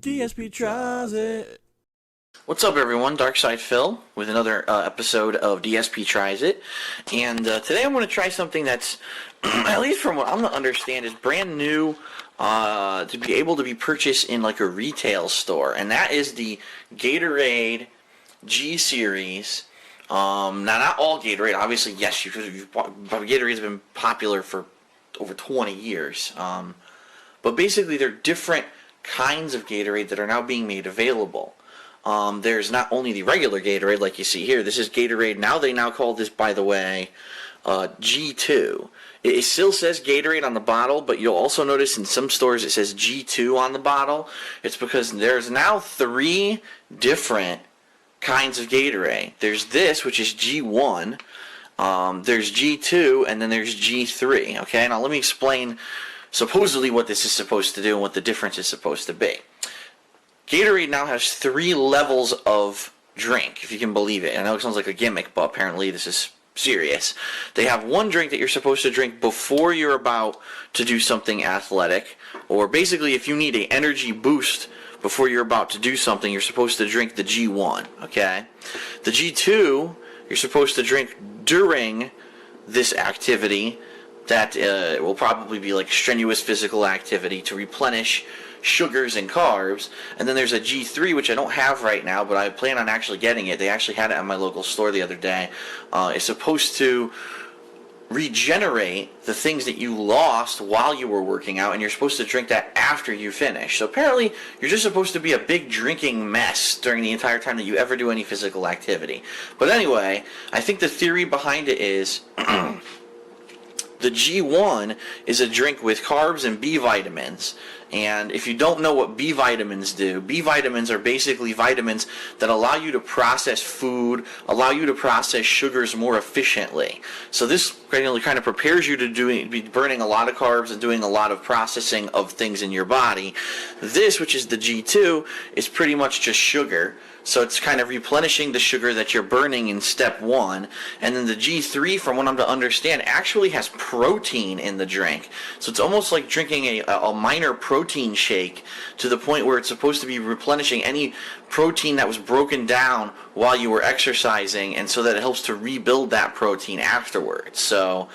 DSP Tries it. What's up, everyone? Darkside Phil with another episode of DSP Tries It. And today I'm going to try something that's, at least from what I'm going to understand, is brand new to be able to be purchased in like a retail store. And that is the Gatorade G series. Now, not all Gatorade. Obviously, yes, Gatorade has been popular for over 20 years. But basically, they're different kinds of Gatorade that are now being made available. There's not only the regular Gatorade like you see here. This is Gatorade. Now they call this, by the way, G2. It still says Gatorade on the bottle, but you'll also notice in some stores it says G2 on the bottle. It's because there's now 3 different kinds of Gatorade. There's this, which is G1. There's G2, and then there's G3. Okay, now let me explain supposedly what this is supposed to do and what the difference is supposed to be. Gatorade now has 3 levels of drink, if you can believe it. I know it sounds like a gimmick, but apparently this is serious. They have one drink that you're supposed to drink before you're about to do something athletic, or basically if you need an energy boost before you're about to do something, you're supposed to drink the G1, okay? The G2, you're supposed to drink during this activity that will probably be like strenuous physical activity to replenish sugars and carbs. And then there's a G3, which I don't have right now, but I plan on actually getting it. They actually had it at my local store the other day. It's supposed to regenerate the things that you lost while you were working out, and you're supposed to drink that after you finish. So apparently you're just supposed to be a big drinking mess during the entire time that you ever do any physical activity. But anyway, I think the theory behind it is the G1 is a drink with carbs and B vitamins. And if you don't know what B vitamins do, B vitamins are basically vitamins that allow you to process food, allow you to process sugars more efficiently. So this kind of prepares you to be burning a lot of carbs and doing a lot of processing of things in your body. This, which is the G2, is pretty much just sugar. So it's kind of replenishing the sugar that you're burning in step 1. And then the G3, from what I'm to understand, actually has protein in the drink. So it's almost like drinking a minor protein shake, to the point where it's supposed to be replenishing any protein that was broken down while you were exercising, and so that it helps to rebuild that protein afterwards. So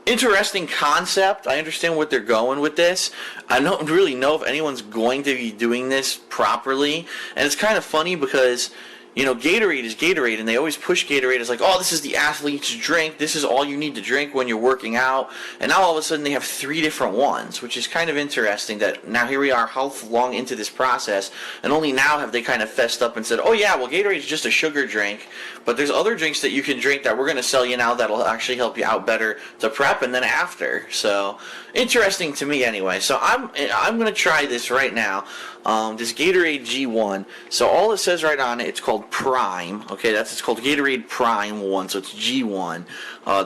interesting concept. I understand what they're going with this. I don't really know if anyone's going to be doing this properly. And it's kind of funny because, you know, Gatorade is Gatorade, and they always push Gatorade as like, oh, this is the athlete's drink. This is all you need to drink when you're working out. And now all of a sudden they have 3 different ones, which is kind of interesting that now here we are how long into this process, and only now have they kind of fessed up and said, oh yeah, well, Gatorade's just a sugar drink, but there's other drinks that you can drink that we're going to sell you now that'll actually help you out better to prep and then after. So interesting to me anyway. So I'm going to try this right now. This Gatorade G1. So all it says right on it, it's called Prime. Okay, it's called Gatorade Prime 1, so it's G1.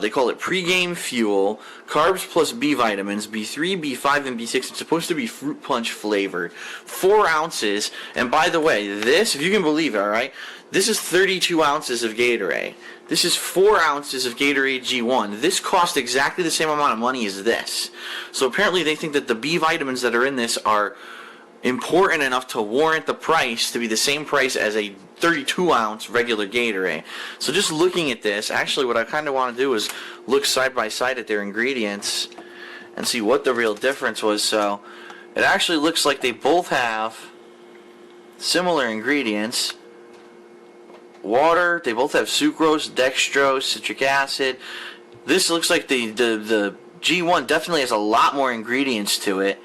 They call it Pre-Game Fuel, Carbs plus B vitamins, B3, B5, and B6. It's supposed to be fruit punch flavored. 4 ounces. And by the way, this, if you can believe it, alright, this is 32 ounces of Gatorade. This is 4 ounces of Gatorade G1. This costs exactly the same amount of money as this. So apparently they think that the B vitamins that are in this are important enough to warrant the price to be the same price as a 32-ounce regular Gatorade. So just looking at this, actually what I kind of want to do is look side by side at their ingredients and see what the real difference was. So it actually looks like they both have similar ingredients. Water, they both have sucrose, dextrose, citric acid. This looks like the G1 definitely has a lot more ingredients to it,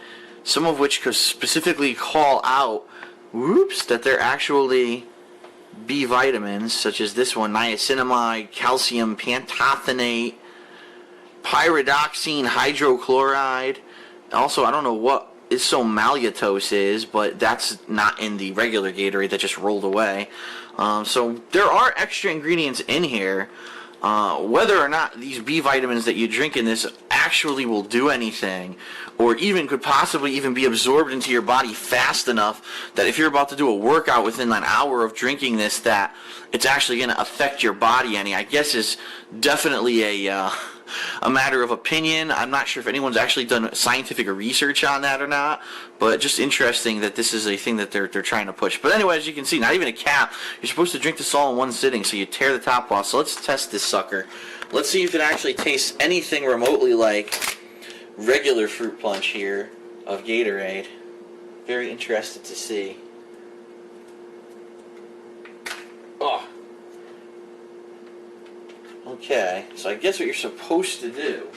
some of which could specifically call out, that they're actually B vitamins, such as this one, niacinamide, calcium pantothenate, pyridoxine hydrochloride. Also, I don't know what isomaltose is, but that's not in the regular Gatorade that just rolled away. So there are extra ingredients in here. Whether or not these B vitamins that you drink in this actually will do anything, or even could possibly even be absorbed into your body fast enough that if you're about to do a workout within an hour of drinking this, that it's actually going to affect your body any, I guess is definitely a a matter of opinion. I'm not sure if anyone's actually done scientific research on that or not, but just interesting that this is a thing that they're trying to push. But anyway, as you can see, not even a cap. You're supposed to drink this all in one sitting, so you tear the top off. So let's test this sucker. Let's see if it actually tastes anything remotely like regular fruit punch here of Gatorade. Very interested to see. Oh. Okay, so I guess what you're supposed to do,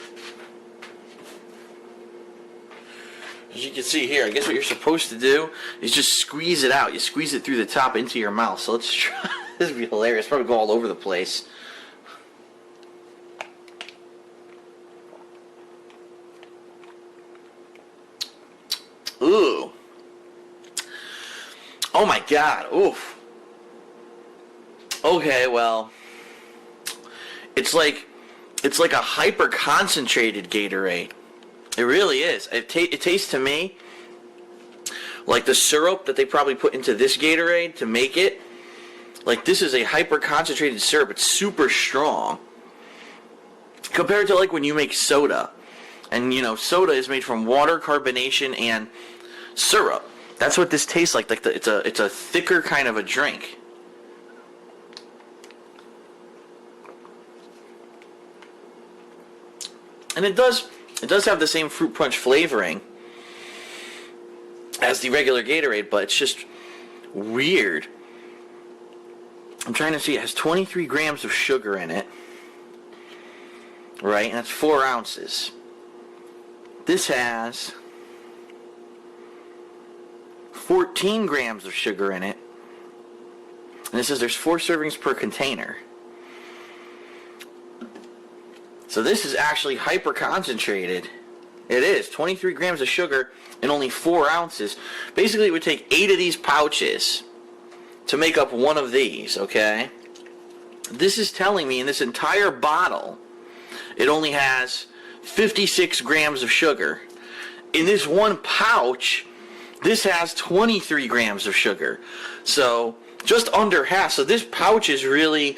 as you can see here, I guess what you're supposed to do is just squeeze it out. You squeeze it through the top into your mouth. So let's try. This would be hilarious. Probably go all over the place. Ooh. Oh my God. Oof. Okay, well, it's like a hyper concentrated Gatorade. It really is. It tastes to me like the syrup that they probably put into this Gatorade to make it. Like, this is a hyper concentrated syrup. It's super strong compared to like when you make soda. And you know, soda is made from water, carbonation, and syrup. That's what this tastes like. It's a thicker kind of a drink. And it does have the same fruit punch flavoring as the regular Gatorade, but it's just weird. I'm trying to see. It has 23 grams of sugar in it, right? And that's 4 ounces. This has 14 grams of sugar in it, and it says there's 4 servings per container. So this is actually hyper concentrated. It is 23 grams of sugar and only 4 ounces. Basically, it would take 8 of these pouches to make up one of these, okay? This is telling me in this entire bottle, it only has 56 grams of sugar. In this one pouch, this has 23 grams of sugar. So just under half. So this pouch is really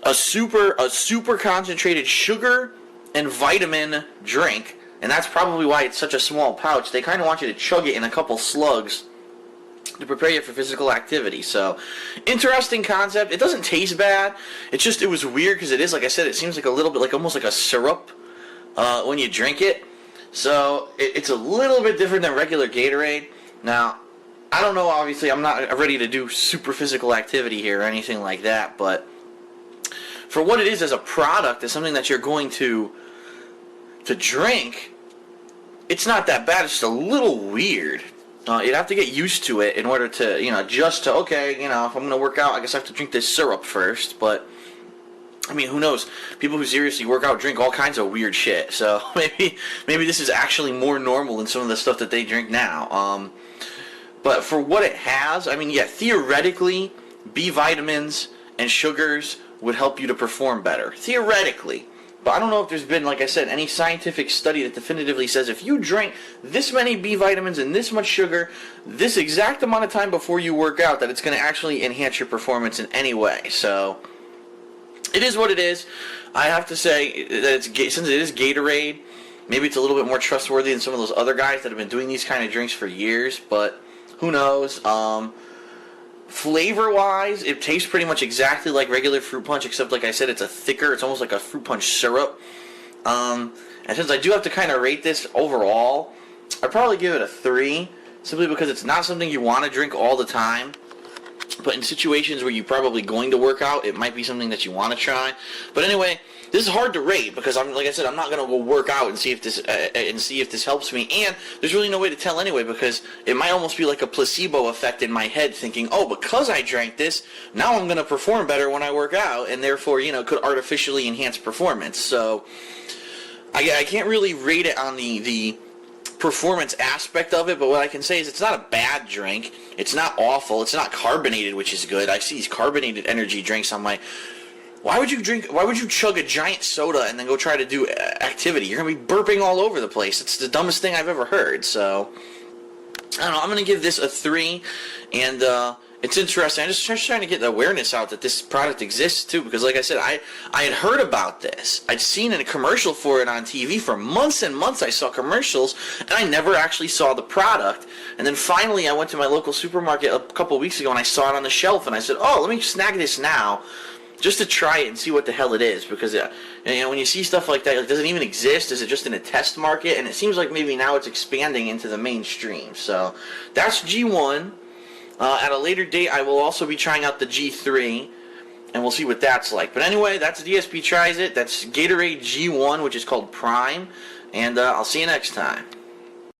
a super concentrated sugar and vitamin drink, and that's probably why it's such a small pouch. They kind of want you to chug it in a couple slugs to prepare you for physical activity. So, interesting concept. It doesn't taste bad. It was weird because it is, like I said, it seems like a little bit like almost like a syrup when you drink it. So it's a little bit different than regular Gatorade. Now, I don't know. Obviously, I'm not ready to do super physical activity here or anything like that, but for what it is as a product, as something that you're going to drink, it's not that bad. It's just a little weird. You'd have to get used to it in order to, adjust to, okay, if I'm going to work out, I guess I have to drink this syrup first. But, I mean, who knows? People who seriously work out drink all kinds of weird shit. So maybe this is actually more normal than some of the stuff that they drink now. But for what it has, I mean, yeah, theoretically, B vitamins and sugars would help you to perform better. Theoretically. But I don't know if there's been, like I said, any scientific study that definitively says if you drink this many B vitamins and this much sugar, this exact amount of time before you work out, that it's going to actually enhance your performance in any way. So, it is what it is. I have to say that since it is Gatorade, maybe it's a little bit more trustworthy than some of those other guys that have been doing these kind of drinks for years, but who knows. Flavor-wise, it tastes pretty much exactly like regular fruit punch, except, like I said, it's almost like a fruit punch syrup. And since I do have to kind of rate this overall, I'd probably give it a 3, simply because it's not something you want to drink all the time. But in situations where you're probably going to work out, it might be something that you want to try. But anyway, this is hard to rate because like I said, I'm not going to go work out and see if this helps me. And there's really no way to tell anyway, because it might almost be like a placebo effect in my head, thinking, oh, because I drank this, now I'm going to perform better when I work out, and therefore, could artificially enhance performance. So I can't really rate it on the performance aspect of it, but what I can say is it's not a bad drink. It's not awful. It's not carbonated, which is good. I see these carbonated energy drinks on my... Why would you chug a giant soda and then go try to do activity? You're going to be burping all over the place. It's the dumbest thing I've ever heard. So, I don't know. I'm going to give this a 3. And It's interesting. I'm just trying to get the awareness out that this product exists too, because like I said, I had heard about this. I'd seen a commercial for it on TV for months and months. I saw commercials, and I never actually saw the product. And then finally, I went to my local supermarket a couple of weeks ago, and I saw it on the shelf, and I said, "Oh, let me snag this now, just to try it and see what the hell it is." Because when you see stuff like that, does it even exist? Is it just in a test market? And it seems like maybe now it's expanding into the mainstream. So that's G1. At a later date, I will also be trying out the G3, and we'll see what that's like. But anyway, that's DSP Tries It. That's Gatorade G1, which is called Prime, and I'll see you next time.